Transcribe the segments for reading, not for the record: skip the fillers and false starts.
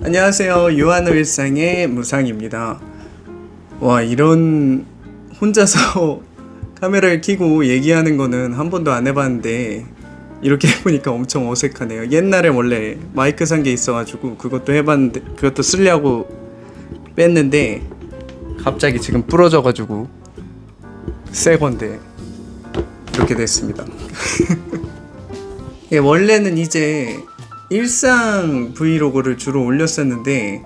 안녕하세요. 유한의 일상의 무상입니다. 와, 이런 혼자서 카메라를 켜고 얘기하는 거는 한 번도 안 해봤는데 이렇게 해보니까 엄청 어색하네요. 옛날에 원래 마이크 산 게 있어가지고 그것도 해봤는데 그것도 쓰려고 뺐는데 갑자기 지금 부러져가지고 새 건데 이렇게 됐습니다. 예, 원래는 이제 일상 브이로그를 주로 올렸었는데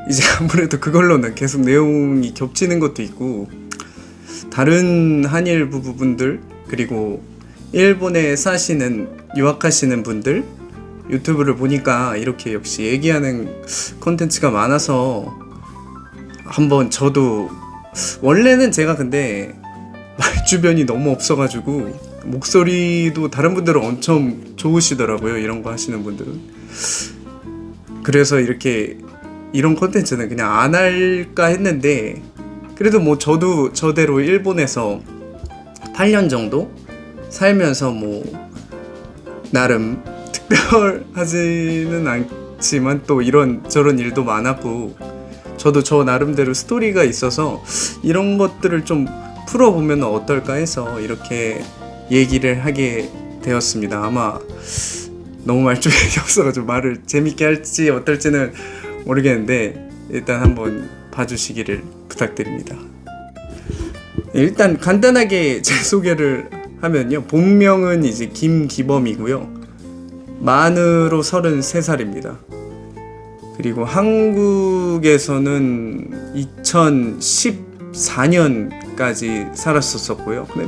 이제 아무래도 그걸로는 계속 내용이 겹치는 것도 있고 다른 한일 부부분들 그리고 일본에 사시는 유학하시는 분들 유튜브를 보니까 이렇게 역시 얘기하는 콘텐츠가 많아서 한번 저도 원래는 제가 근데 말 주변이 너무 없어가지고 목소리도 다른 분들은 엄청 좋으시더라고요. 이런 거 하시는 분들은. 그래서 이렇게 이런 콘텐츠는 그냥 안 할까 했는데 그래도 뭐 저도 저대로 일본에서 8년 정도 살면서 뭐 나름 특별하지는 않지만 또 이런 저런 일도 많았고 저도 저 나름대로 스토리가 있어서 이런 것들을 좀 풀어보면 어떨까 해서 이렇게 얘기를 하게 되었습니다. 아마 너무 말주변이 없어가지고 말을 재밌게 할지 어떨지는 모르겠는데 일단 한번 봐주시기를 부탁드립니다. 일단 간단하게 제 소개를 하면요. 본명은 이제 김기범이고요. 만으로 33살입니다. 그리고 한국에서는 2014년까지 살았었고요. 근데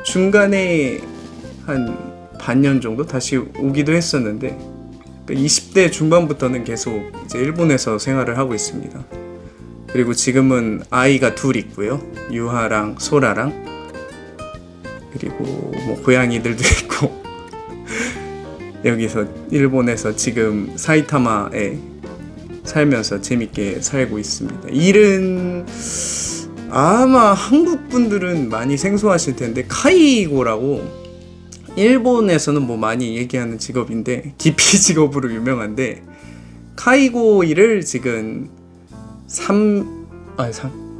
중간에 한 반년 정도 다시 오기도 했었는데 20대 중반부터는 계속 이제 일본에서 생활을 하고 있습니다. 그리고 지금은 아이가 둘 있고요. 유하랑 소라랑 그리고 뭐 고양이들도 있고 여기서 일본에서 지금 사이타마에 살면서 재밌게 살고 있습니다. 일은 아마 한국 분들은 많이 생소하실 텐데 카이고라고 일본에서는 뭐 많이 얘기하는 직업인데 기피 직업으로 유명한데 카이고 일을 지금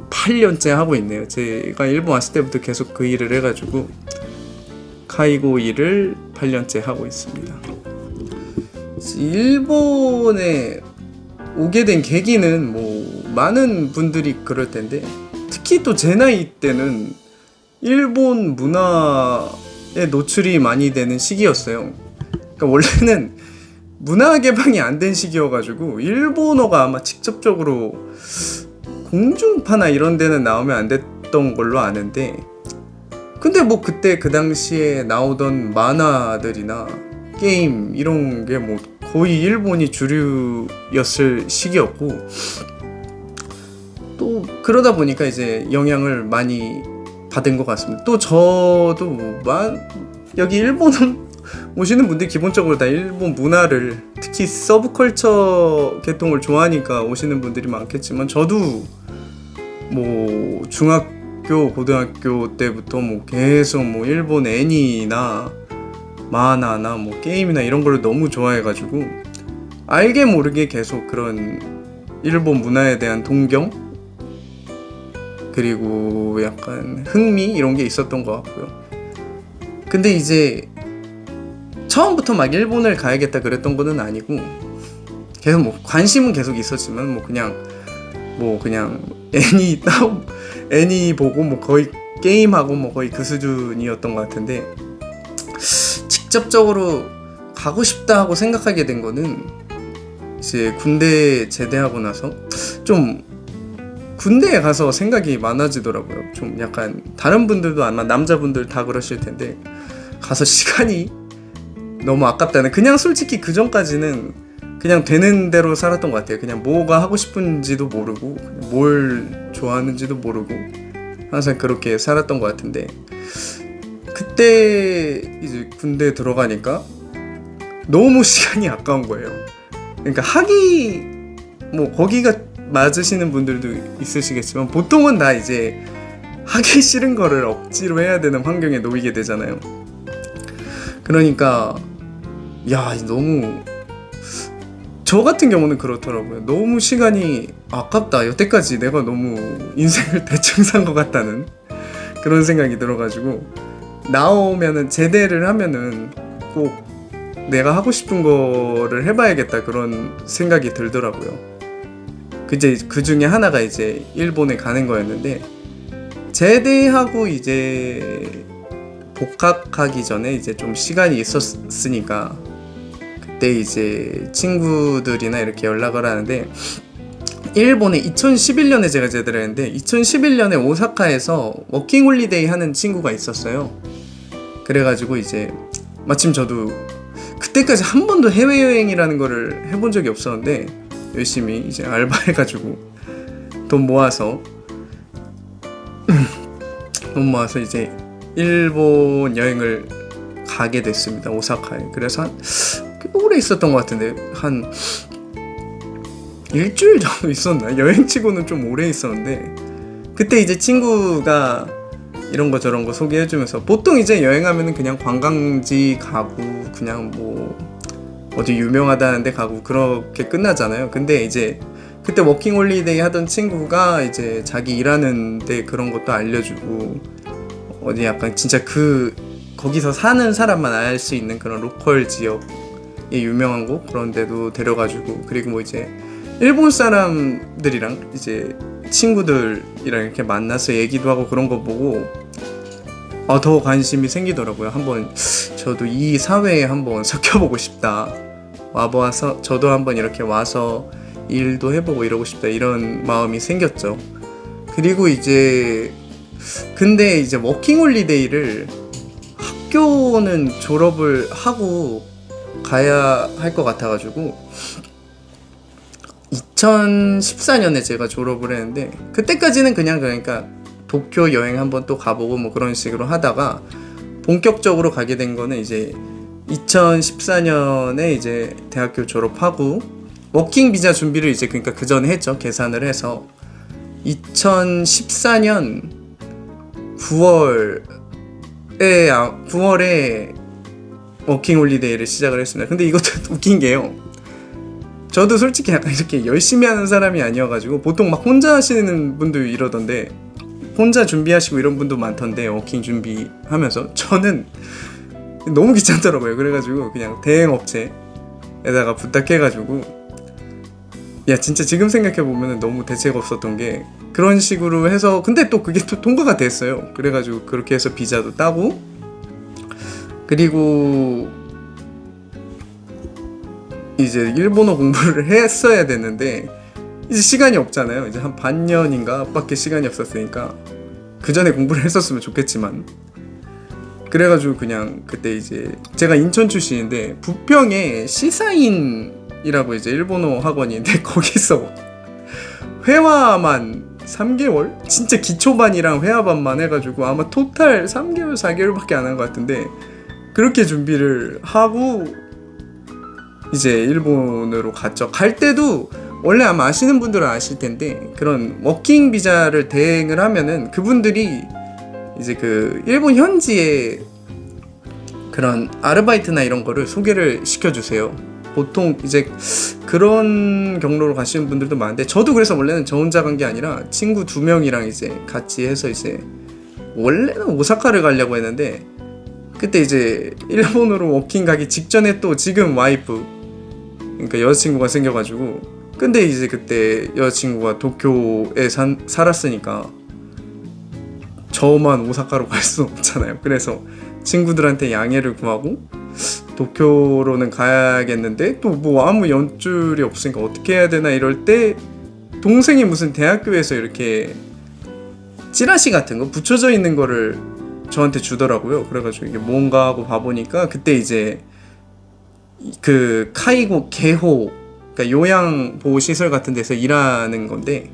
8년째 하고 있네요. 제가 일본 왔을 때부터 계속 그 일을 해가지고 카이고 일을 8년째 하고 있습니다. 일본에 오게 된 계기는 뭐 많은 분들이 그럴 텐데 특히 또 제 나이 때는 일본 문화에 노출이 많이 되는 시기였어요. 그러니까 원래는 문화 개방이 안 된 시기여가지고 일본어가 아마 직접적으로 공중파나 이런 데는 나오면 안 됐던 걸로 아는데 근데 뭐 그때 그 당시에 나오던 만화들이나 게임 이런 게 뭐 거의 일본이 주류였을 시기였고 또 그러다 보니까 이제 영향을 많이 받은 것 같습니다. 또 저도 여기 일본 오시는 분들이 기본적으로 다 일본 문화를 특히 서브컬처 계통을 좋아하니까 오시는 분들이 많겠지만 저도 뭐 중학교 고등학교 때부터 뭐 계속 뭐 일본 애니나 만화나 뭐 게임이나 이런 걸 너무 좋아해가지고 알게 모르게 계속 그런 일본 문화에 대한 동경 그리고 약간 흥미 이런 게 있었던 것 같고요. 근데 이제 처음부터 막 일본을 가야겠다 그랬던 거는 아니고 계속 뭐 관심은 계속 있었지만 뭐 그냥 애니 보고 뭐 거의 게임하고 뭐 거의 그 수준이었던 것 같은데 직접적으로 가고 싶다 하고 생각하게 된 거는 이제 군대 제대하고 나서 좀 군대에 가서 생각이 많아지더라고요. 좀 약간 다른 분들도 아마 남자분들 다 그러실 텐데 가서 시간이 너무 아깝다는 그냥 솔직히 그 전까지는 그냥 되는 대로 살았던 것 같아요. 그냥 뭐가 하고 싶은지도 모르고 뭘 좋아하는지도 모르고 항상 그렇게 살았던 것 같은데 그때 이제 군대 들어가니까 너무 시간이 아까운 거예요. 그러니까 뭐 거기가 맞으시는 분들도 있으시겠지만 보통은 다 이제 하기 싫은 거를 억지로 해야 되는 환경에 놓이게 되잖아요. 그러니까 야 너무 저 같은 경우는 그렇더라고요. 너무 시간이 아깝다. 여태까지 내가 너무 인생을 대충 산 것 같다는 그런 생각이 들어가지고, 나오면은 제대를 하면은 꼭 내가 하고 싶은 거를 해봐야겠다 그런 생각이 들더라고요. 그 중에 하나가 이제 일본에 가는 거였는데, 제대하고 이제 복학하기 전에 이제 좀 시간이 있었으니까 그때 이제 친구들이나 이렇게 연락을 하는데, 일본에 2011년에 제가 제대를 했는데 2011년에 오사카에서 워킹홀리데이 하는 친구가 있었어요. 그래가지고 이제 마침 저도 그때까지 한 번도 해외여행이라는 거를 해본 적이 없었는데, 열심히 이제 알바해가지고 돈 모아서 이제 일본 여행을 가게 됐습니다. 오사카에. 그래서 꽤 오래 있었던 것 같은데 한 일주일 정도 있었나? 여행치고는 좀 오래 있었는데, 그때 이제 친구가 이런 거 저런 거 소개해주면서, 보통 이제 여행하면은 그냥 관광지 가고 그냥 뭐 어디 유명하다는 데 가고 그렇게 끝나잖아요. 근데 이제 그때 워킹홀리데이 하던 친구가 이제 자기 일하는 데 그런 것도 알려주고, 어디 약간 진짜 거기서 사는 사람만 알 수 있는 그런 로컬 지역에 유명한 곳 그런 데도 데려가지고, 그리고 뭐 이제 일본 사람들이랑 이제 친구들이랑 이렇게 만나서 얘기도 하고 그런 거 보고 더 관심이 생기더라고요. 한번 저도 이 사회에 한번 섞여보고 싶다. 와봐서 저도 한번 이렇게 와서 일도 해보고 이러고 싶다, 이런 마음이 생겼죠. 그리고 이제 근데 이제 워킹홀리데이를 학교는 졸업을 하고 가야 할 것 같아가지고 2014년에 제가 졸업을 했는데, 그때까지는 그러니까 도쿄 여행 한번 또 가보고 뭐 그런 식으로 하다가 본격적으로 가게 된 거는 이제 2014년에 이제 대학교 졸업하고 워킹 비자 준비를 이제 그러니까 그 전에 했죠. 계산을 해서 2014년 9월에 워킹 홀리데이를 시작을 했습니다. 근데 이것도 웃긴 게요, 저도 솔직히 약간 이렇게 열심히 하는 사람이 아니어가지고, 보통 막 혼자 하시는 분들 이러던데, 혼자 준비하시고 이런 분도 많던데, 워킹 준비하면서 저는 너무 귀찮더라고요. 그래가지고 그냥 대행업체에다가 부탁해가지고, 야 진짜 지금 생각해보면 너무 대책 없었던 게, 그런 식으로 해서 근데 또 그게 또 통과가 됐어요. 그래가지고 그렇게 해서 비자도 따고, 그리고 이제 일본어 공부를 했어야 되는데 이제 시간이 없잖아요. 이제 한 반년인가 밖에 시간이 없었으니까 그 전에 공부를 했었으면 좋겠지만, 그래가지고 그냥 그때 이제 제가 인천 출신인데 부평에 시사인이라고 이제 일본어 학원인데, 거기서 회화만 3개월? 진짜 기초반이랑 회화반만 해가지고 아마 토탈 3개월, 4개월밖에 안 한 것 같은데, 그렇게 준비를 하고 이제 일본으로 갔죠. 갈 때도 원래 아마 아시는 분들은 아실 텐데, 그런 워킹 비자를 대행을 하면은 그분들이 이제 그 일본 현지에 그런 아르바이트나 이런 거를 소개를 시켜주세요. 보통 이제 그런 경로로 가시는 분들도 많은데, 저도 그래서 원래는 저 혼자 간 게 아니라 친구 2명이랑 이제 같이 해서 이제 원래는 오사카를 가려고 했는데, 그때 이제 일본으로 워킹 가기 직전에 또 지금 와이프, 그러니까 여자친구가 생겨가지고, 근데 이제 그때 여자친구가 도쿄에 살았으니까 저만 오사카로 갈 수 없잖아요. 그래서 친구들한테 양해를 구하고 도쿄로는 가야겠는데, 또 뭐 아무 연줄이 없으니까 어떻게 해야 되나 이럴 때, 동생이 무슨 대학교에서 이렇게 찌라시 같은 거 붙여져 있는 거를 저한테 주더라고요. 그래가지고 이게 뭔가 하고 봐보니까, 그때 이제 그 카이고 개호, 그러니까 요양보호시설 같은 데서 일하는 건데,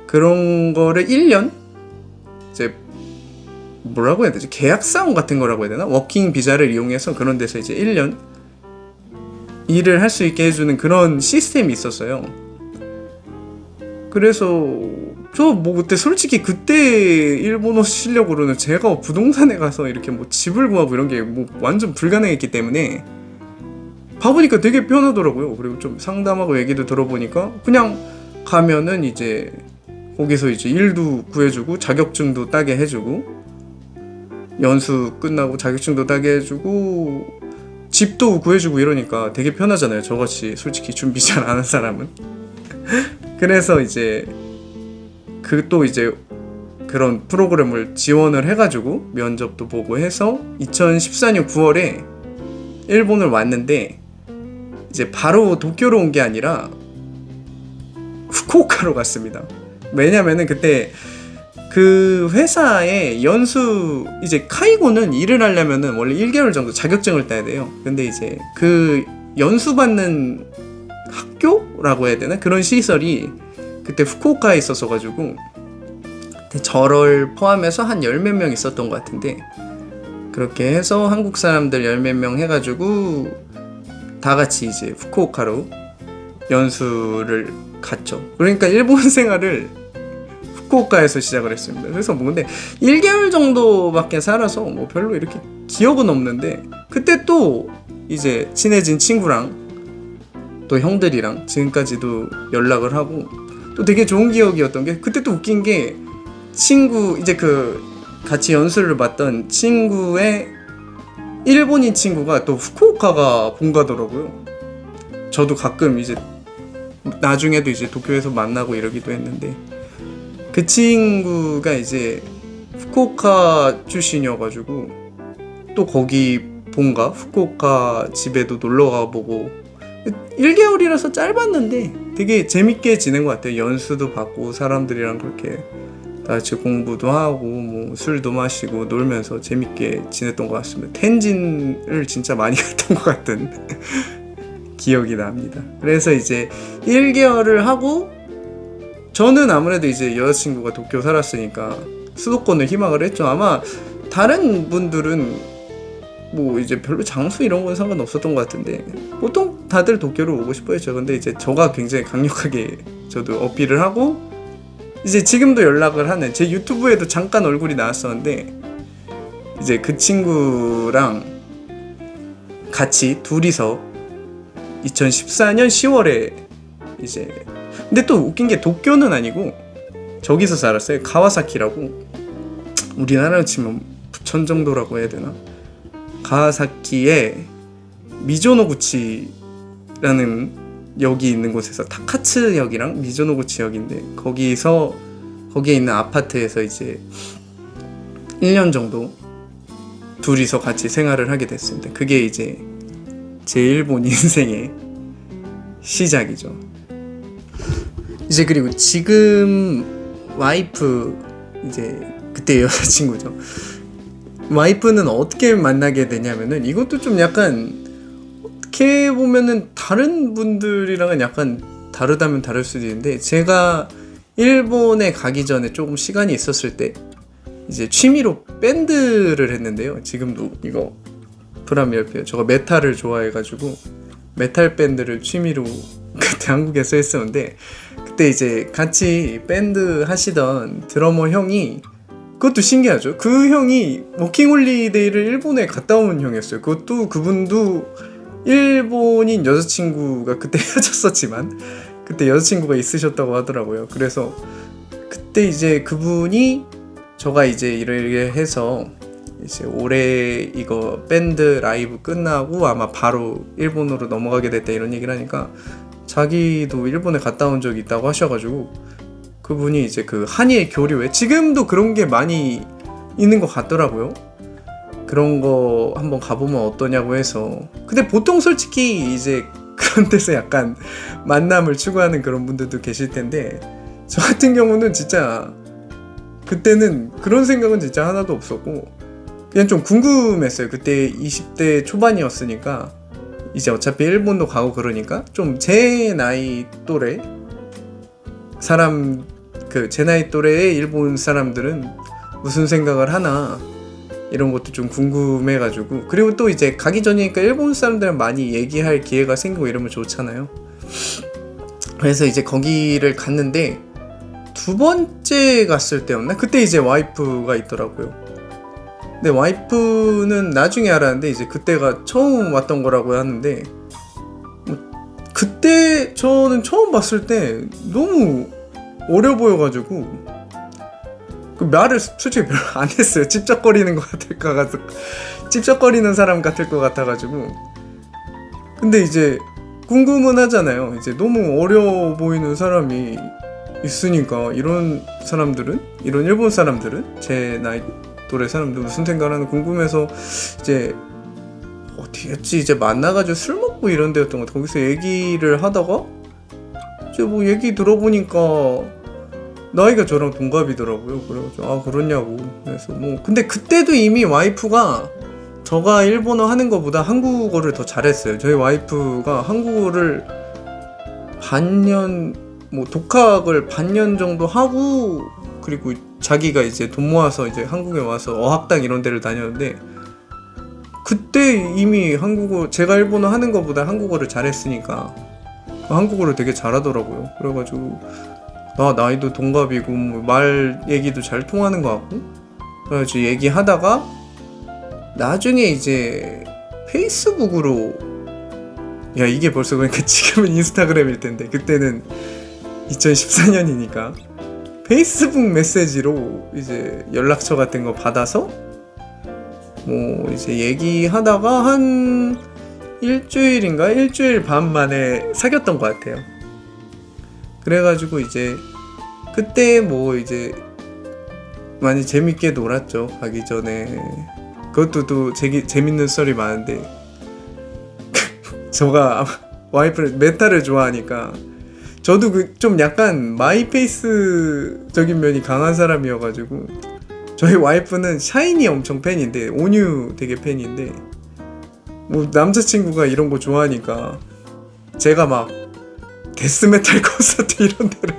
그런 거를 1년 이제 뭐라고 해야 되지? 계약사원 같은 거라고 해야 되나? 워킹 비자를 이용해서 그런 데서 이제 1년 일을 할 수 있게 해주는 그런 시스템이 있었어요. 그래서 저 뭐 그때 솔직히 그때 일본어 실력으로는 제가 부동산에 가서 이렇게 뭐 집을 구하고 이런 게 뭐 완전 불가능했기 때문에 봐보니까 되게 편하더라고요. 그리고 좀 상담하고 얘기도 들어보니까 그냥 가면은 이제 거기서 이제 일도 구해주고 자격증도 따게 해주고 연수 끝나고 자격증도 따게 해주고 집도 구해주고 이러니까 되게 편하잖아요. 저같이 솔직히 준비 잘 안 하는 사람은. 그래서 이제 그 또 이제 그런 프로그램을 지원을 해가지고 면접도 보고 해서 2014년 9월에 일본을 왔는데 이제 바로 도쿄로 온 게 아니라 후쿠오카로 갔습니다. 왜냐면은 그때 그 회사에 연수 이제 카이고는 일을 하려면은 원래 1개월 정도 자격증을 따야 돼요. 근데 이제 그 연수 받는 학교라고 해야 되나? 그런 시설이 그때 후쿠오카에 있어서 가지고 저를 포함해서 한 10몇 명 있었던 것 같은데 그렇게 해서 한국 사람들 10몇 명 해가지고 다 같이 이제 후쿠오카로 연수를 갔죠. 그러니까 일본 생활을 후쿠오카에서 시작을 했습니다. 그래서 뭐 근데 1개월 정도밖에 살아서 뭐 별로 이렇게 기억은 없는데 그때 또 이제 친해진 친구랑 또 형들이랑 지금까지도 연락을 하고 또 되게 좋은 기억이었던 게 그때 또 웃긴 게 친구 이제 그 같이 연수를 봤던 친구의 일본인 친구가 또 후쿠오카가 본가더라고요. 저도 가끔 이제 나중에도 이제 도쿄에서 만나고 이러기도 했는데 그 친구가 이제 후쿠오카 출신이어가지고 또 거기 본가 후쿠오카 집에도 놀러 가보고 1개월이라서 짧았는데 되게 재밌게 지낸 것 같아요. 연수도 받고 사람들이랑 그렇게 다 같이 공부도 하고 뭐 술도 마시고 놀면서 재밌게 지냈던 것 같습니다. 텐진을 진짜 많이 갔던 것 같은 기억이 납니다. 그래서 이제 1개월을 하고 저는 아무래도 이제 여자친구가 도쿄 살았으니까 수도권을 희망을 했죠. 아마 다른 분들은 뭐 이제 별로 장소 이런 건 상관없었던 것 같은데 보통 다들 도쿄로 오고 싶어 했죠. 근데 이제 저가 굉장히 강력하게 저도 어필을 하고 이제 지금도 연락을 하는 제 유튜브에도 잠깐 얼굴이 나왔었는데 이제 그 친구랑 같이 둘이서 2014년 10월에 이제 근데 또 웃긴 게 도쿄는 아니고 저기서 살았어요. 가와사키라고 우리나라로 치면 부천 정도라고 해야 되나? 가와사키에 미조노구치라는 역이 있는 곳에서 타카츠역이랑 미조노구치역인데 거기에 있는 아파트에서 이제 1년 정도 둘이서 같이 생활을 하게 됐습니다. 그게 이제 제 일본 인생의 시작이죠. 이제 그리고 지금 와이프 이제 그때 여자친구죠. 와이프는 어떻게 만나게 되냐면은 이것도 좀 약간 어떻게 보면은 다른 분들이랑은 약간 다르다면 다를 수도 있는데 제가 일본에 가기 전에 조금 시간이 있었을 때 이제 취미로 밴드를 했는데요. 지금도 이거 브라미얼페요. 저가 메탈을 좋아해가지고 메탈 밴드를 취미로 그때 한국에서 했었는데 그때 이제 같이 밴드 하시던 드러머 형이 그것도 신기하죠. 그 형이 워킹홀리데이를 일본에 갔다 온 형이었어요. 그것도 그분도 일본인 여자친구가 그때 헤어졌었지만 그때 여자친구가 있으셨다고 하더라고요. 그래서 그때 이제 그분이 저가 이제 이렇게 해서 이제 올해 이거 밴드 라이브 끝나고 아마 바로 일본으로 넘어가게 됐다 이런 얘기를 하니까 자기도 일본에 갔다 온 적이 있다고 하셔가지고 그분이 이제 그 한일 교류회 지금도 그런 게 많이 있는 것 같더라고요. 그런 거 한번 가보면 어떠냐고 해서 근데 보통 솔직히 이제 그런 데서 약간 만남을 추구하는 그런 분들도 계실 텐데 저 같은 경우는 진짜 그때는 그런 생각은 진짜 하나도 없었고 그냥 좀 궁금했어요. 그때 20대 초반이었으니까 이제 어차피 일본도 가고 그러니까 좀 제 나이 또래 사람 제 나이 또래의 일본 사람들은 무슨 생각을 하나 이런 것도 좀 궁금해가지고 그리고 또 이제 가기 전이니까 일본 사람들은 많이 얘기할 기회가 생기고 이러면 좋잖아요. 그래서 이제 거기를 갔는데 두 번째 갔을 때였나? 그때 이제 와이프가 있더라고요. 근데 와이프는 나중에 알았는데 이제 그때가 처음 왔던 거라고 하는데 그때 저는 처음 봤을 때 너무 어려 보여가지고 그 말을 솔직히 별로 안 했어요. 찝쩍거리는 찝쩍거리는 사람 같을 것 같아가지고. 근데 이제 궁금은 하잖아요. 이제 너무 어려 보이는 사람이 있으니까 이런 일본 사람들은 제 나이 또래 사람들 무슨 생각을 하는 궁금해서 이제 어디였지, 이제 만나가지고 술 먹고 이런 데였던 것 같아. 거기서 얘기를 하다가 이제 뭐 얘기 들어보니까 나이가 저랑 동갑이더라고요. 그래가지고 아 그렇냐고. 그래서 뭐 근데 그때도 이미 와이프가 저가 일본어 하는 것보다 한국어를 더 잘했어요. 저희 와이프가 한국어를 반년, 뭐 독학을 반년 정도 하고, 그리고 자기가 이제 돈 모아서 이제 한국에 와서 어학당 이런 데를 다녔는데, 그때 이미 한국어, 제가 일본어 하는 것보다 한국어를 잘했으니까 한국어를 되게 잘하더라고요. 그래가지고 나이도 동갑이고 뭐 말 얘기도 잘 통하는 것 같고, 그래가지고 얘기하다가 나중에 이제 페이스북으로, 야 이게 벌써 그러니까 지금은 인스타그램일 텐데 그때는 2014년이니까 페이스북 메시지로 이제 연락처 같은 거 받아서 뭐 이제 얘기하다가 한 일주일 반 만에 사귀었던 것 같아요. 그래가지고 이제 그때 뭐 이제 많이 재밌게 놀았죠. 가기 전에. 그것도 또 재밌는 썰이 많은데 저가 와이프를 메탈을 좋아하니까 저도 그 좀 약간 마이페이스적인 면이 강한 사람이어가지고, 저희 와이프는 샤이니 엄청 팬인데, 온유 되게 팬인데, 뭐 남자친구가 이런 거 좋아하니까 제가 막 데스메탈 콘서트 이런 데를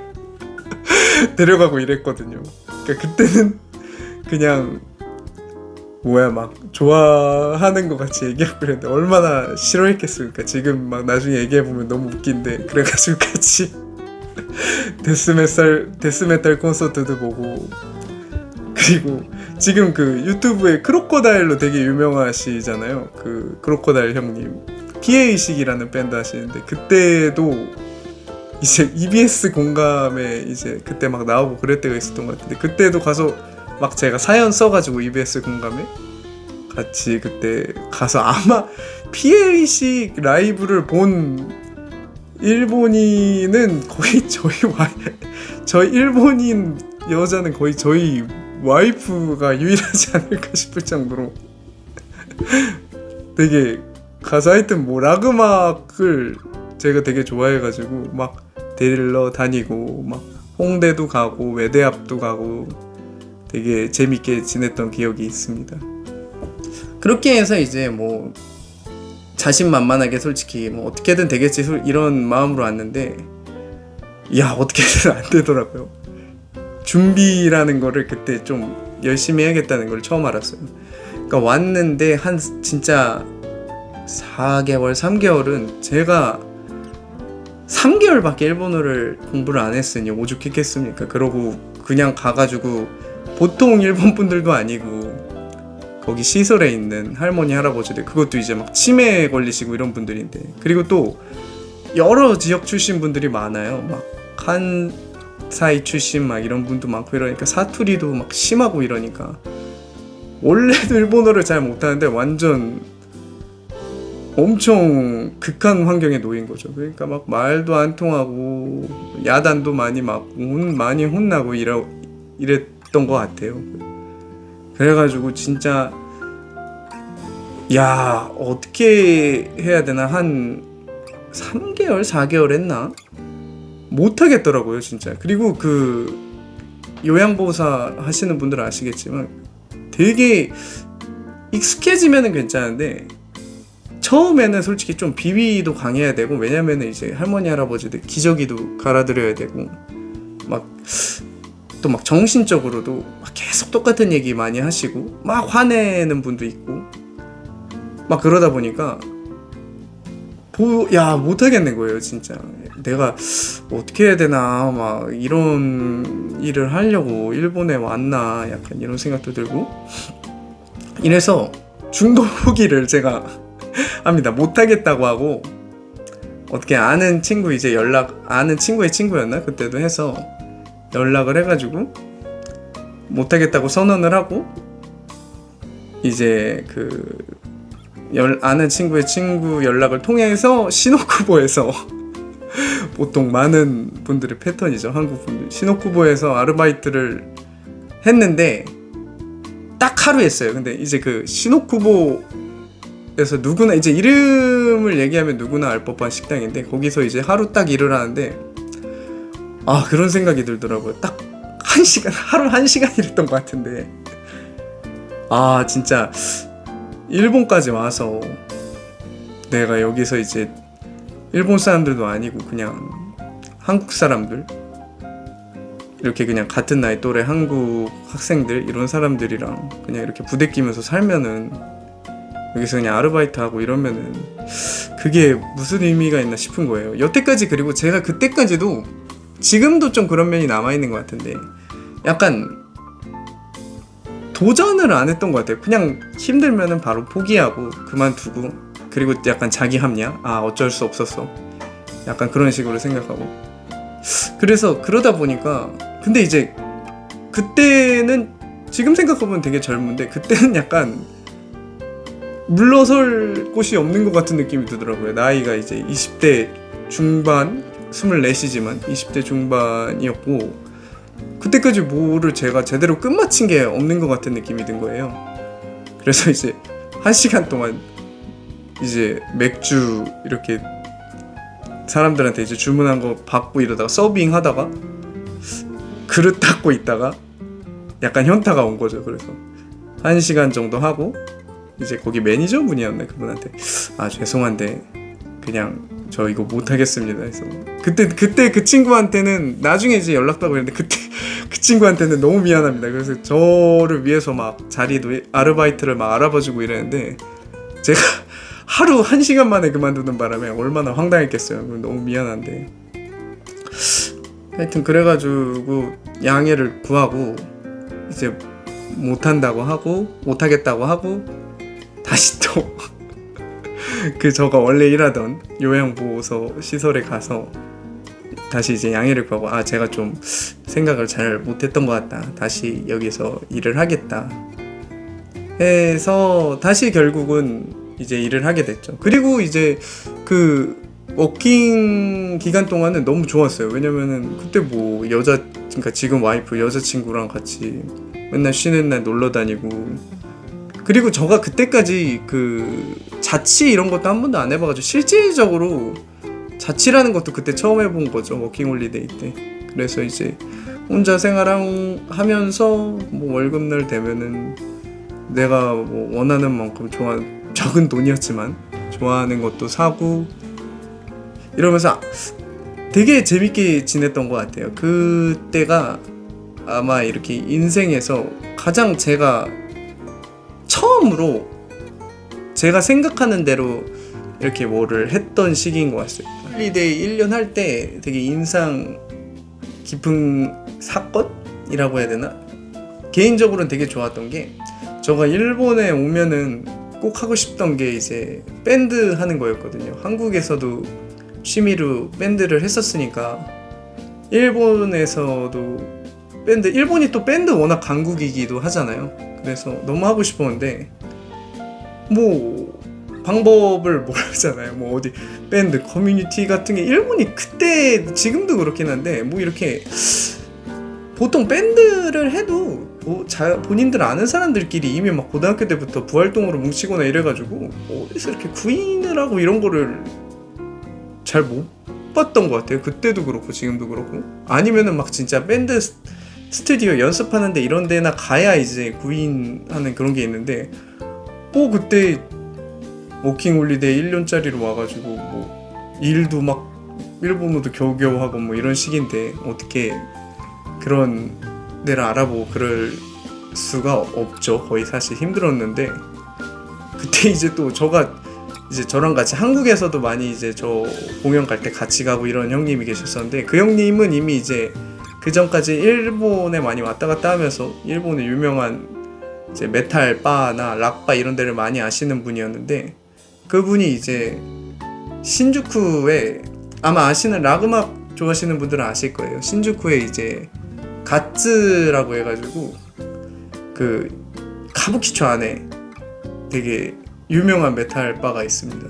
데려가고 이랬거든요. 그러니까 그때는 그냥 막 좋아하는 것 같이 얘기하고 그랬는데 얼마나 싫어했겠습니까. 지금 막 나중에 얘기해보면 너무 웃긴데, 그래가지고 같이 데스메탈 콘서트도 보고, 그리고 지금 그 유튜브에 크로코다일로 되게 유명하시잖아요. 그 크로코다일 형님 피해의식이라는 밴드 하시는데, 그때도 이제 EBS 공감에 이제 그때 막 나오고 그럴 때가 있었던 것 같은데, 그때도 가서 막 제가 사연 써가지고 EBS 공감에 같이 그때 가서, 아마 피해의식 라이브를 본 일본인은 거의 저희 일본인 여자는 거의 저희 와이프가 유일하지 않을까 싶을 정도로 되게 가서 하여튼 뭐 락 음악을 제가 되게 좋아해가지고 막 데리러 다니고 막 홍대도 가고 외대 앞도 가고 되게 재밌게 지냈던 기억이 있습니다. 그렇게 해서 이제 뭐 자신만만하게 솔직히 뭐 어떻게든 되겠지 이런 마음으로 왔는데, 야 어떻게든 안 되더라고요. 준비라는 거를 그때 좀 열심히 해야겠다는 걸 처음 알았어요. 그러니까 왔는데 한 진짜 4개월, 3개월은 제가 3개월밖에 일본어를 공부를 안 했으니 오죽했겠습니까. 그러고 그냥 가가지고, 보통 일본 분들도 아니고 거기 시설에 있는 할머니 할아버지들, 그것도 이제 막 치매 걸리시고 이런 분들인데, 그리고 또 여러 지역 출신 분들이 많아요. 막 칸사이 출신 막 이런 분도 많고 이러니까 사투리도 막 심하고 이러니까 원래도 일본어를 잘 못하는데 완전 엄청 극한 환경에 놓인 거죠. 그러니까 막 말도 안 통하고 야단도 많이 맞고 많이 혼나고 이랬던 것 같아요. 그래가지고 진짜 야 어떻게 해야 되나, 한 3개월 4개월 했나 못하겠더라고요 진짜. 그리고 그 요양보호사 하시는 분들은 아시겠지만 되게 익숙해지면은 괜찮은데 처음에는 솔직히 좀 비위도 강해야 되고, 왜냐면은 이제 할머니 할아버지들 기저귀도 갈아드려야 되고 막 또 막 정신적으로도 막 계속 똑같은 얘기 많이 하시고 막 화내는 분도 있고 막 그러다 보니까 못하겠는 거예요 진짜. 내가 어떻게 해야 되나, 막 이런 일을 하려고 일본에 왔나, 약간 이런 생각도 들고, 이래서 중도 포기를 제가 합니다. 못하겠다고 하고 어떻게 아는 친구 이제 아는 친구의 친구였나 그때도 해서 연락을 해가지고 못하겠다고 선언을 하고 이제 아는 친구의 친구 연락을 통해서 시노쿠보에서 보통 많은 분들의 패턴이죠. 한국 분들 시노쿠보에서 아르바이트를 했는데 딱 하루 했어요. 근데 이제 그 시노쿠보에서 누구나 이제 이름을 얘기하면 누구나 알 법한 식당인데 거기서 이제 하루 딱 일을 하는데 그런 생각이 들더라고요. 딱 1시간 하루 1시간 일했던 것 같은데 진짜 일본까지 와서 내가 여기서 이제 일본 사람들도 아니고 그냥 한국 사람들 이렇게 그냥 같은 나이 또래 한국 학생들 이런 사람들이랑 그냥 이렇게 부대끼면서 살면은 여기서 그냥 아르바이트 하고 이러면은 그게 무슨 의미가 있나 싶은 거예요. 여태까지 그리고 제가 그때까지도 지금도 좀 그런 면이 남아있는 것 같은데 약간 도전을 안 했던 것 같아요. 그냥 힘들면은 바로 포기하고 그만두고 그리고 약간 자기 합리화 어쩔 수 없었어 약간 그런 식으로 생각하고 그래서 그러다 보니까 근데 이제 그때는 지금 생각해보면 되게 젊은데 그때는 약간 물러설 곳이 없는 것 같은 느낌이 들더라고요. 나이가 이제 20대 중반 24이지만 20대 중반이었고 그때까지 뭐를 제가 제대로 끝마친 게 없는 것 같은 느낌이 든 거예요. 그래서 이제 1시간 동안 이제 맥주 이렇게 사람들한테 이제 주문한 거 받고 이러다가 서빙 하다가 그릇 닦고 있다가 약간 현타가 온 거죠. 그래서 1시간 정도 하고 이제 거기 매니저분이었네. 그분한테 죄송한데 그냥 저 이거 못하겠습니다 해서 그때 그 친구한테는 나중에 이제 연락도 하고 했는데 그때 그 친구한테는 너무 미안합니다. 그래서 저를 위해서 막 자리도 아르바이트를 막 알아봐주고 이랬는데 제가 하루 1시간 만에 그만두는 바람에 얼마나 황당했겠어요. 너무 미안한데 하여튼 그래가지고 양해를 구하고 이제 못한다고 하고 못하겠다고 하고 다시 또 저가 원래 일하던 요양보호소 시설에 가서 다시 이제 양해를 구하고 제가 좀 생각을 잘 못했던 것 같다. 다시 여기서 일을 하겠다 해서 다시 결국은 이제 일을 하게 됐죠. 그리고 이제 그 워킹 기간 동안은 너무 좋았어요. 왜냐면은 그때 뭐 그러니까 지금 와이프 여자친구랑 같이 맨날 쉬는 날 놀러 다니고 그리고 저가 그때까지 그 자취 이런 것도 한 번도 안 해봐가지고 실질적으로 자취라는 것도 그때 처음 해본 거죠. 워킹홀리데이 때. 그래서 이제 혼자 생활하면서 뭐 월급날 되면은 내가 뭐 원하는 만큼 적은 돈이었지만 좋아하는 것도 사고 이러면서 되게 재밌게 지냈던 것 같아요. 그때가 아마 이렇게 인생에서 가장 제가 처음으로 제가 생각하는 대로 이렇게 뭐를 했던 시기인 것 같습니다. 홀리데이 1년 할 때 되게 인상 깊은 사건이라고 해야 되나? 개인적으로는 되게 좋았던 게 제가 일본에 오면은 꼭 하고 싶던 게 이제 밴드 하는 거였거든요. 한국에서도 취미로 밴드를 했었으니까 일본에서도 일본이 또 밴드 워낙 강국이기도 하잖아요. 그래서 너무 하고 싶었는데 뭐 방법을 모르잖아요. 뭐 어디 밴드 커뮤니티 같은 게 일본이 그때 지금도 그렇긴 한데 뭐 이렇게 보통 밴드를 해도 본인들 아는 사람들끼리 이미 막 고등학교 때부터 부활동으로 뭉치거나 이래가지고 어디서 이렇게 구인을 하고 이런 거를 잘 못 봤던 것 같아요. 그때도 그렇고 지금도 그렇고 아니면은 막 진짜 밴드 스튜디오 연습하는데 이런 데나 가야 이제 구인하는 그런 게 있는데 그때 워킹홀리데이 1년짜리로 와가지고 뭐 일도 막 일본어도 겨우겨우 하고 뭐 이런 식인데 어떻게 그런 데를 알아보고 그럴 수가 없죠. 거의 사실 힘들었는데 그때 이제 또 저랑 같이 한국에서도 많이 이제 저 공연 갈 때 같이 가고 이런 형님이 계셨었는데 그 형님은 이미 이제 그 전까지 일본에 많이 왔다 갔다 하면서 일본의 유명한 이제 메탈 바나 락 바 이런 데를 많이 아시는 분이었는데 그분이 이제 신주쿠에 아마 아시는 락 음악 좋아하시는 분들은 아실 거예요. 신주쿠에 이제 가츠라고 해가지고 그 카부키초 안에 되게 유명한 메탈 바가 있습니다.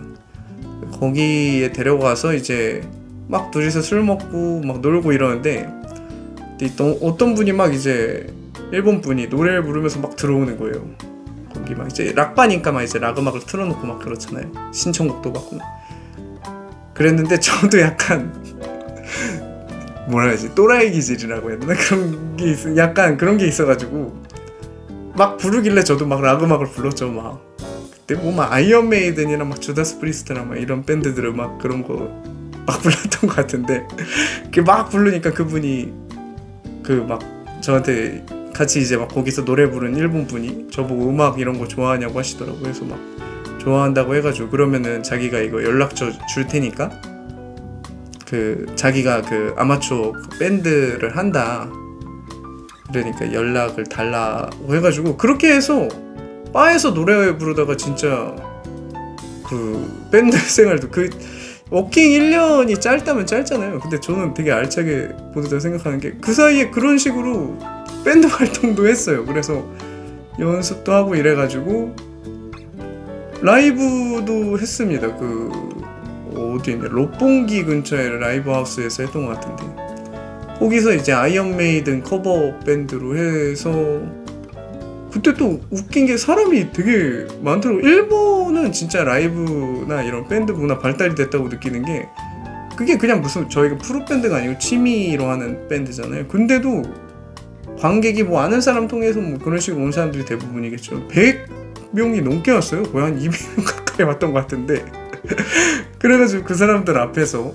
거기에 데려가서 이제 막 둘이서 술 먹고 막 놀고 이러는데 또 어떤 분이 막 이제 일본 분이 노래를 부르면서 막 들어오는 거예요. 거기 막 이제 락바니까 막 이제 락 음악을 틀어놓고 막 그렇잖아요. 신청곡도 받고. 그랬는데 저도 약간 뭐라 해야지, 또라이 기질이라고 해야 되나? 그런 게 약간 그런 게 있어가지고 막 부르길래 저도 막 락 음악을 불렀죠. 막 그때 뭐 막 아이언 메이든이나 막 주다스 프리스트나 막 이런 밴드들을 막 그런 거 막 불렀던 것 같은데 그 막 부르니까 그분이 그 막 저한테 같이 이제 막 거기서 노래 부른 일본 분이 저보고 음악 이런 거 좋아하냐고 하시더라고요. 그래서 막 좋아한다고 해가지고 그러면은 자기가 이거 연락처 줄 테니까 그 자기가 그 아마추어 밴드를 한다, 그러니까 연락을 달라고 해가지고 그렇게 해서 바에서 노래 부르다가 진짜 그 밴드 생활도 그 워킹 1년이 짧다면 짧잖아요. 근데 저는 되게 알차게 보내다 생각하는 게 그 사이에 그런 식으로 밴드 활동도 했어요. 그래서 연습도 하고 이래가지고 라이브도 했습니다. 그 어디 있냐, 롯봉기 근처에 라이브 하우스에서 했던 것 같은데 거기서 이제 아이언 메이든 커버 밴드로 해서 그때 또 웃긴 게 사람이 되게 많더라고요. 일본은 진짜 라이브나 이런 밴드 문화 발달이 됐다고 느끼는 게 그게 그냥 무슨 저희가 프로 밴드가 아니고 취미로 하는 밴드잖아요. 근데도 관객이 뭐 아는 사람 통해서 뭐 그런 식으로 온 사람들이 대부분이겠죠. 100명이 넘게 왔어요. 거의 한 200명 가까이 왔던 것 같은데 그래가지고 그 사람들 앞에서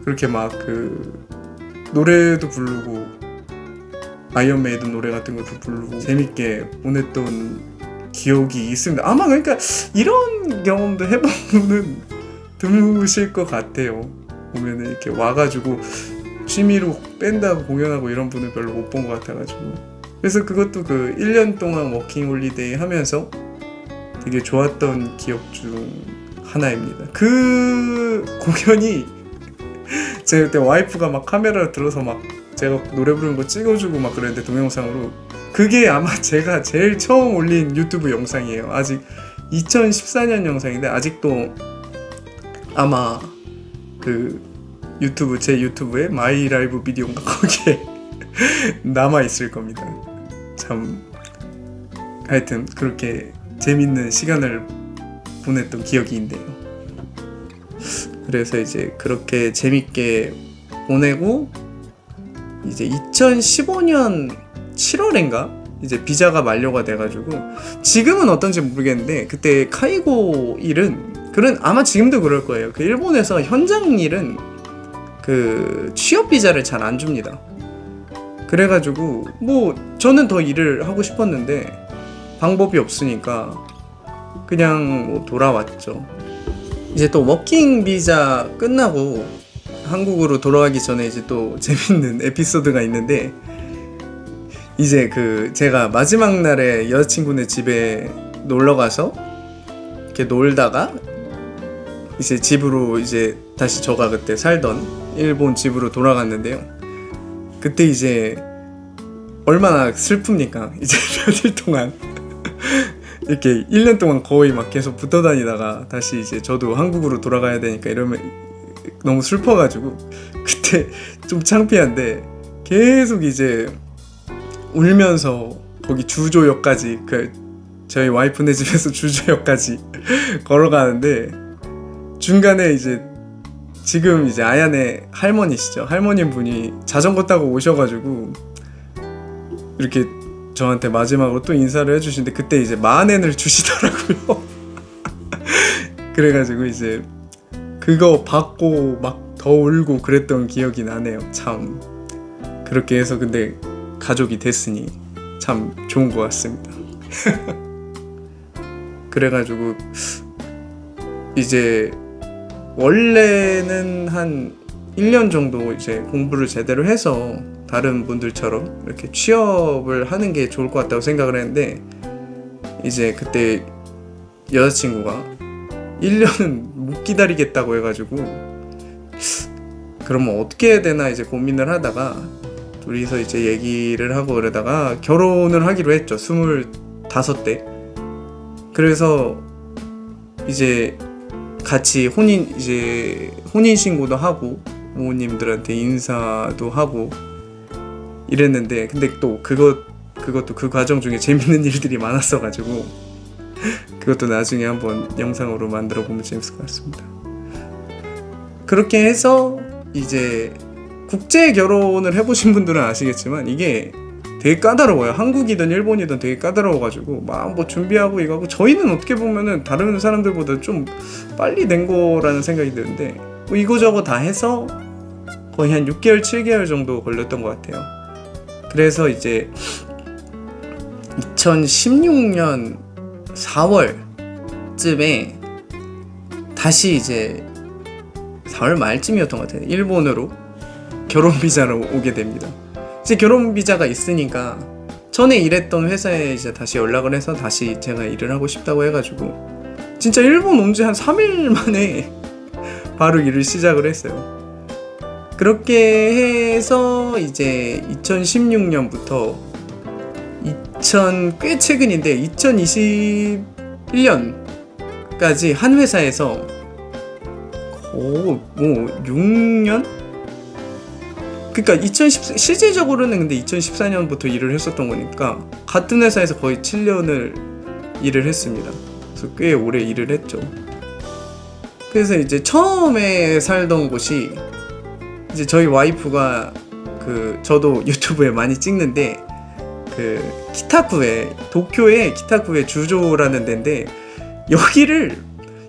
그렇게 막 그 노래도 부르고 아이언 메이든 노래 같은 것도 부르고 재밌게 보냈던 기억이 있습니다. 아마 그러니까 이런 경험도 해본 분은 드무실 것 같아요. 보면은 이렇게 와가지고 취미로 밴드하고 공연하고 이런 분은 별로 못 본 것 같아가지고 그래서 그것도 그 1년 동안 워킹 홀리데이 하면서 되게 좋았던 기억 중 하나입니다. 그 공연이 제가 그때 와이프가 막 카메라를 들어서 막 제가 노래 부르는 거 찍어주고 막 그랬는데 동영상으로 그게 아마 제가 제일 처음 올린 유튜브 영상이에요. 아직 2014년 영상인데 아직도 아마 그 유튜브 제 유튜브에 마이 라이브 비디오인가 거기에 남아 있을 겁니다. 참 하여튼 그렇게 재밌는 시간을 보냈던 기억이 있네요. 그래서 이제 그렇게 재밌게 보내고 이제 2015년 7월인가 이제 비자가 만료가 돼가지고 지금은 어떤지 모르겠는데 그때 카이고 일은 그런 아마 지금도 그럴 거예요. 그 일본에서 현장 일은 그 취업 비자를 잘 안 줍니다. 그래가지고 뭐 저는 더 일을 하고 싶었는데 방법이 없으니까 그냥 뭐 돌아왔죠. 이제 또 워킹 비자 끝나고 한국으로 돌아가기 전에 이제 또 재밌는 에피소드가 있는데 이제 그 제가 마지막 날에 여자친구네 집에 놀러 가서 이렇게 놀다가 이제 집으로 이제 다시 저가 그때 살던 일본 집으로 돌아갔는데요. 그때 이제 얼마나 슬픕니까? 이제 며칠 동안 이렇게 1년 동안 거의 막 계속 붙어 다니다가 다시 이제 저도 한국으로 돌아가야 되니까 이러면 너무 슬퍼가지고 그때 좀 창피한데 계속 이제 울면서 거기 주조역까지 그 저희 와이프네 집에서 주조역까지 걸어가는데 중간에 이제 지금 이제 아야네 할머니시죠. 할머님 분이 자전거 타고 오셔가지고 이렇게 저한테 마지막으로 또 인사를 해주시는데 그때 이제 만엔을 주시더라고요. 그래가지고 이제 그거 받고 막 더 울고 그랬던 기억이 나네요. 참 그렇게 해서 근데 가족이 됐으니 참 좋은 것 같습니다. 그래가지고 이제 원래는 한 1년 정도 이제 공부를 제대로 해서 다른 분들처럼 이렇게 취업을 하는 게 좋을 것 같다고 생각을 했는데 이제 그때 여자친구가 1년은 못 기다리겠다고 해가지고 그러면 어떻게 해야 되나 이제 고민을 하다가 둘이서 이제 얘기를 하고 그러다가 결혼을 하기로 했죠. 25대. 그래서 이제 같이 혼인신고도 하고 부모님들한테 인사도 하고 이랬는데, 근데 또 그것도 그 과정 중에 재밌는 일들이 많았어가지고 그것도 나중에 한번 영상으로 만들어 보면 재밌을 것 같습니다. 그렇게 해서 이제 국제 결혼을 해보신 분들은 아시겠지만 이게 되게 까다로워요. 한국이든 일본이든 되게 까다로워가지고 막 뭐 준비하고 이거 하고, 저희는 어떻게 보면은 다른 사람들보다 좀 빨리 된 거라는 생각이 드는데 뭐 이거저거 다 해서 거의 한 6개월 7개월 정도 걸렸던 것 같아요. 그래서 이제 2016년 4월쯤에 다시 이제 4월 말쯤이었던 것 같아요. 일본으로 결혼 비자로 오게 됩니다. 이제 결혼 비자가 있으니까 전에 일했던 회사에 이제 다시 연락을 해서 다시 제가 일을 하고 싶다고 해가지고 진짜 일본 온 지 한 3일 만에 바로 일을 시작을 했어요. 그렇게 해서 이제 2016년부터 꽤 최근인데 2021년까지 한 회사에서 뭐 6년? 그러니까 실질적으로는 근데 2014년부터 일을 했었던 거니까 같은 회사에서 거의 7년을 일을 했습니다. 그래서 꽤 오래 일을 했죠. 그래서 이제 처음에 살던 곳이 이제 저희 와이프가 저도 유튜브에 많이 찍는데 도쿄의 키타쿠에 주조라는 데인데, 여기를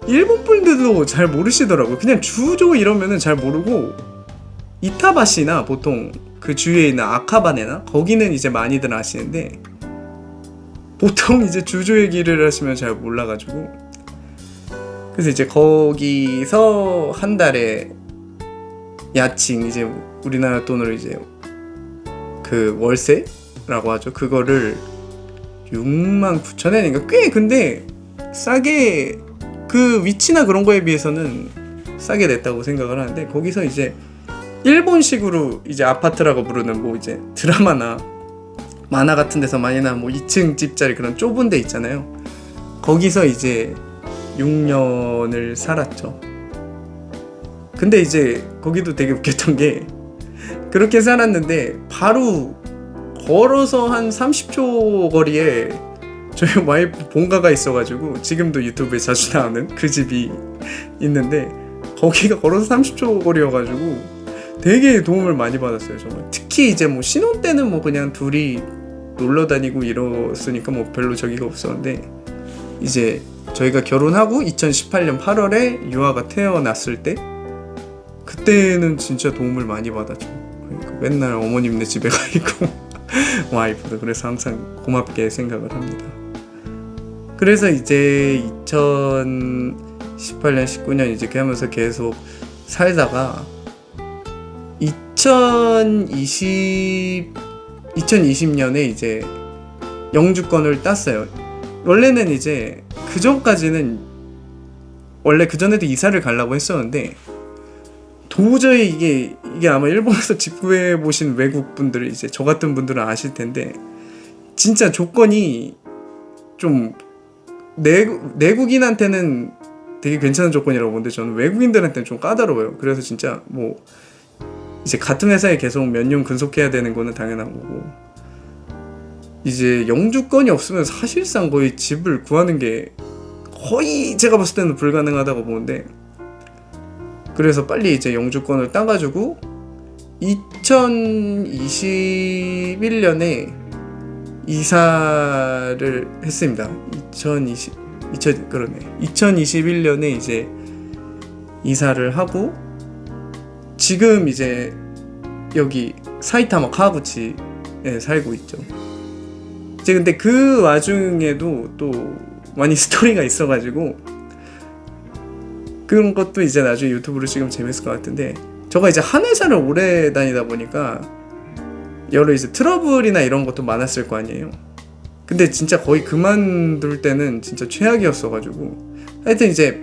일본 분들도 잘 모르시더라고요. 그냥 주조 이러면은 잘 모르고 이타바시나 보통 그 주위에 있는 아카바네나 거기는 이제 많이들 아시는데 보통 이제 주조 얘기를 하시면 잘 몰라가지고, 그래서 이제 거기서 한 달에 야칭, 이제 우리나라 돈으로 이제 그 월세라고 하죠. 그거를 69,000엔인가 꽤 근데 싸게, 그 위치나 그런 거에 비해서는 싸게 냈다고 생각을 하는데, 거기서 이제 일본식으로 이제 아파트라고 부르는 뭐 이제 드라마나 만화 같은 데서 많이 나온 뭐 2층 집짜리 그런 좁은 데 있잖아요. 거기서 이제 6년을 살았죠. 근데 이제 거기도 되게 웃겼던 게, 그렇게 살았는데 바로 걸어서 한 30초 거리에 저희 와이프 본가가 있어가지고 지금도 유튜브에 자주 나오는 그 집이 있는데, 거기가 걸어서 30초 거리여가지고 되게 도움을 많이 받았어요. 정말 특히 이제 뭐 신혼 때는 뭐 그냥 둘이 놀러 다니고 이랬으니까 뭐 별로 저기가 없었는데, 이제 저희가 결혼하고 2018년 8월에 유아가 태어났을 때 그때는 진짜 도움을 많이 받았죠. 그러니까 맨날 어머님네 집에 가 있고 와이프도 그래서 항상 고맙게 생각을 합니다. 그래서 이제 2018년 19년 이제 그 하면서 계속 살다가 2020년에 이제 영주권을 땄어요. 원래는 이제 그 전까지는 원래 그 전에도 이사를 가려고 했었는데, 도저히 이게 아마 일본에서 집 구해 보신 외국 분들, 이제 저 같은 분들은 아실 텐데 진짜 조건이 좀 내국인한테는 되게 괜찮은 조건이라고 보는데 저는 외국인들한테는 좀 까다로워요. 그래서 진짜 뭐 이제 같은 회사에 계속 몇 년 근속해야 되는 거는 당연한 거고, 이제 영주권이 없으면 사실상 거의 집을 구하는 게 거의 제가 봤을 때는 불가능하다고 보는데, 그래서 빨리 이제 영주권을 따가지고 2021년에 이사를 했습니다. 2021년에 이제 이사를 하고 지금 이제 여기 사이타마 카와구치에 살고 있죠. 이제 근데 그 와중에도 또 많이 스토리가 있어가지고 그런 것도 이제 나중에 유튜브로 찍으면 재밌을 것 같은데, 저가 이제 한 회사를 오래 다니다 보니까 여러 이제 트러블이나 이런 것도 많았을 거 아니에요. 근데 진짜 거의 그만둘 때는 진짜 최악이었어가지고, 하여튼 이제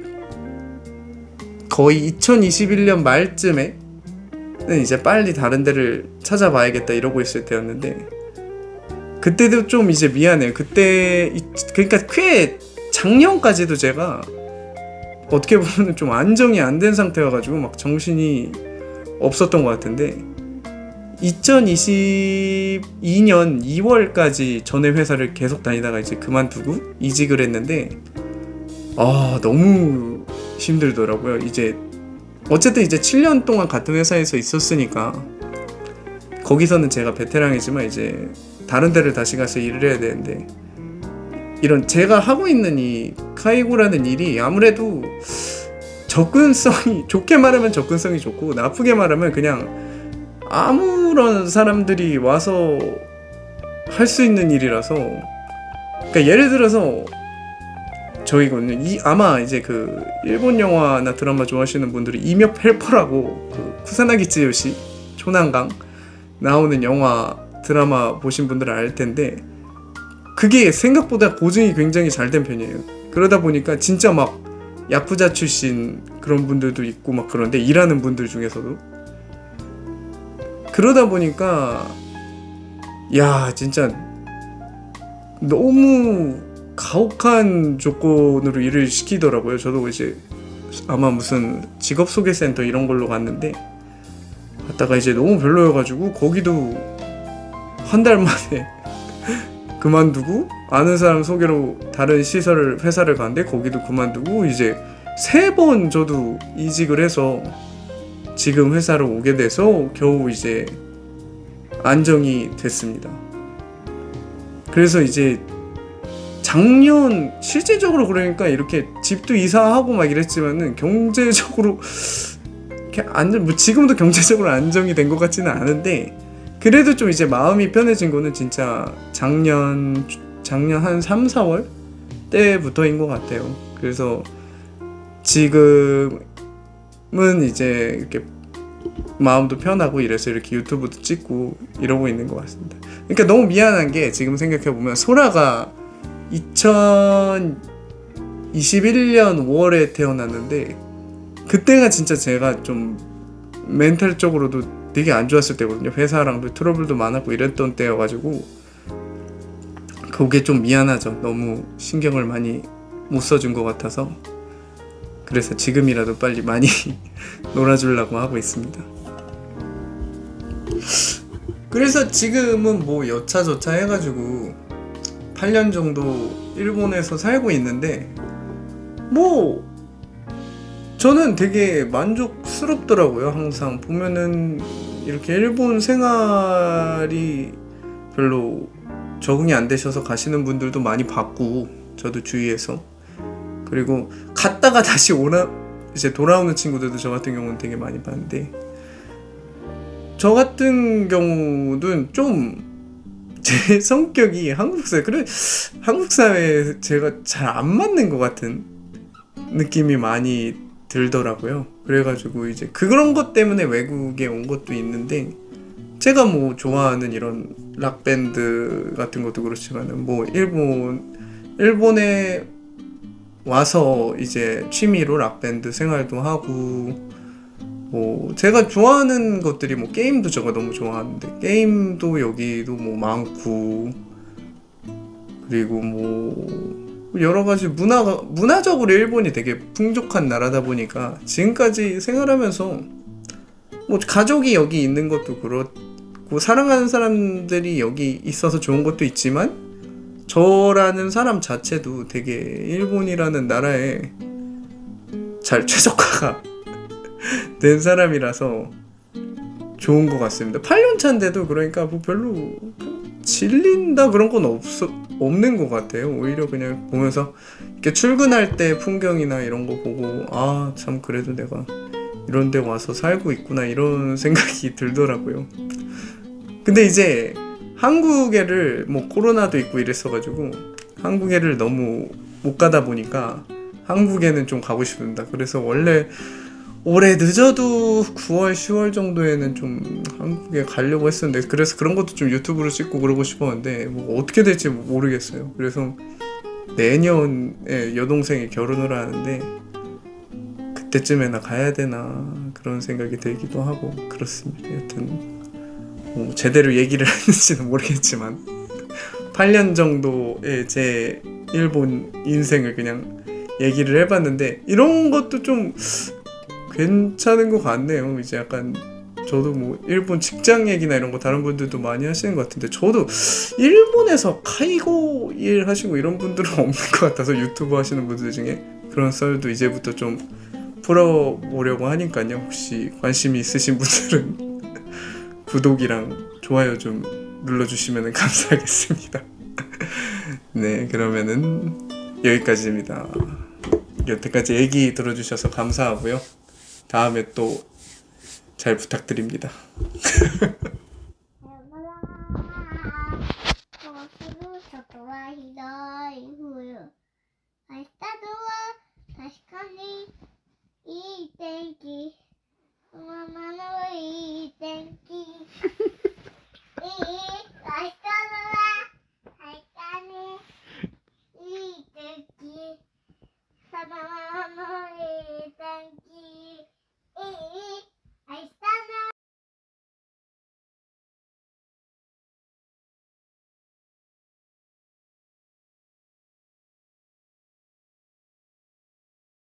거의 2021년 말쯤에 이제 빨리 다른 데를 찾아봐야겠다 이러고 있을 때였는데, 그때도 좀 이제 미안해요. 그때 그러니까 꽤 작년까지도 제가 어떻게 보면 좀 안정이 안 된 상태여가지고 막 정신이 없었던 것 같은데, 2022년 2월까지 전에 회사를 계속 다니다가 이제 그만두고 이직을 했는데, 너무 힘들더라고요. 이제 어쨌든 이제 7년 동안 같은 회사에서 있었으니까 거기서는 제가 베테랑이지만 이제 다른 데를 다시 가서 일을 해야 되는데, 이런 제가 하고 있는 이 카이고라는 일이 아무래도 접근성이, 좋게 말하면 접근성이 좋고 나쁘게 말하면 그냥 아무런 사람들이 와서 할 수 있는 일이라서, 그러니까 예를 들어서 저희거든요. 아마 이제 그 일본 영화나 드라마 좋아하시는 분들이 이력 헬퍼라고 그 쿠사나기 쯔요시 초난강 나오는 영화 드라마 보신 분들은 알 텐데, 그게 생각보다 고증이 굉장히 잘 된 편이에요. 그러다 보니까 진짜 막 야쿠자 출신 그런 분들도 있고 막 그런데, 일하는 분들 중에서도. 그러다 보니까 야 진짜 너무 가혹한 조건으로 일을 시키더라고요. 저도 이제 아마 무슨 직업소개센터 이런 걸로 갔는데, 갔다가 이제 너무 별로여가지고 거기도 한 달 만에 그만두고, 아는 사람 소개로 다른 회사를 갔는데 거기도 그만두고, 이제 3번 저도 이직을 해서 지금 회사로 오게 돼서 겨우 이제 안정이 됐습니다. 그래서 이제 작년 실질적으로 그러니까 이렇게 집도 이사하고 막 이랬지만은 경제적으로 뭐 지금도 경제적으로 안정이 된 것 같지는 않은데, 그래도 좀 이제 마음이 편해진 거는 진짜 작년 한 3, 4월 때부터인 것 같아요. 그래서 지금은 이제 이렇게 마음도 편하고 이래서 이렇게 유튜브도 찍고 이러고 있는 것 같습니다. 그러니까 너무 미안한 게, 지금 생각해보면 소라가 2021년 5월에 태어났는데, 그때가 진짜 제가 좀 멘탈적으로도 되게 안 좋았을 때거든요. 회사랑도 트러블도 많았고 이랬던 때여가지고 그게 좀 미안하죠. 너무 신경을 많이 못 써준 것 같아서. 그래서 지금이라도 빨리 많이 놀아주려고 하고 있습니다. 그래서 지금은 뭐 여차저차 해가지고 8년 정도 일본에서 살고 있는데, 뭐 저는 되게 만족스럽더라고요. 항상 보면은 이렇게 일본 생활이 별로 적응이 안 되셔서 가시는 분들도 많이 봤고, 저도 주위에서. 그리고 갔다가 다시 이제 돌아오는 친구들도 저 같은 경우는 되게 많이 봤는데, 저 같은 경우는 좀 제 성격이 한국 사회에 제가 잘 안 맞는 것 같은 느낌이 많이 들더라고요. 그래가지고 이제 그런 것 때문에 외국에 온 것도 있는데, 제가 뭐 좋아하는 이런 락밴드 같은 것도 그렇지만은 뭐 일본에 와서 이제 취미로 락밴드 생활도 하고, 뭐 제가 좋아하는 것들이 뭐 게임도 제가 너무 좋아하는데 게임도 여기도 뭐 많고, 그리고 뭐 여러 가지 문화적으로 일본이 되게 풍족한 나라다 보니까 지금까지 생활하면서 뭐 가족이 여기 있는 것도 그렇고 사랑하는 사람들이 여기 있어서 좋은 것도 있지만, 저라는 사람 자체도 되게 일본이라는 나라에 잘 최적화가 된 사람이라서 좋은 것 같습니다. 8년 차인데도 그러니까 뭐 별로 질린다 그런 건 없는 것 같아요. 오히려 그냥 보면서 이렇게 출근할 때 풍경이나 이런 거 보고, 아 참 그래도 내가 이런 데 와서 살고 있구나 이런 생각이 들더라고요. 근데 이제 한국에를 뭐 코로나도 있고 이랬어가지고 한국에를 너무 못 가다 보니까 한국에는 좀 가고 싶습니다. 그래서 원래 올해 늦어도 9월, 10월 정도에는 좀 한국에 가려고 했었는데, 그래서 그런 것도 좀 유튜브로 찍고 그러고 싶었는데 뭐 어떻게 될지 모르겠어요. 그래서 내년에 여동생이 결혼을 하는데 그때쯤에나 가야 되나 그런 생각이 들기도 하고 그렇습니다. 여튼 뭐 제대로 얘기를 했는지는 모르겠지만 8년 정도의 제 일본 인생을 그냥 얘기를 해봤는데 이런 것도 좀 괜찮은 것 같네요. 이제 약간 저도 뭐 일본 직장 얘기나 이런 거 다른 분들도 많이 하시는 것 같은데 저도 일본에서 카이고 일 하시고 이런 분들은 없는 것 같아서 유튜브 하시는 분들 중에 그런 썰도 이제부터 좀 풀어보려고 하니까요. 혹시 관심이 있으신 분들은 구독이랑 좋아요 좀 눌러주시면 감사하겠습니다. 네, 그러면은 여기까지입니다. 여태까지 얘기 들어주셔서 감사하고요. 다음에 또 잘 부탁드립니다. もうすぐ外はひどい冬。明日は確かにいい天気。そのままのいい天気。いい明日は確かにいい天気。そのままのいい天気。いい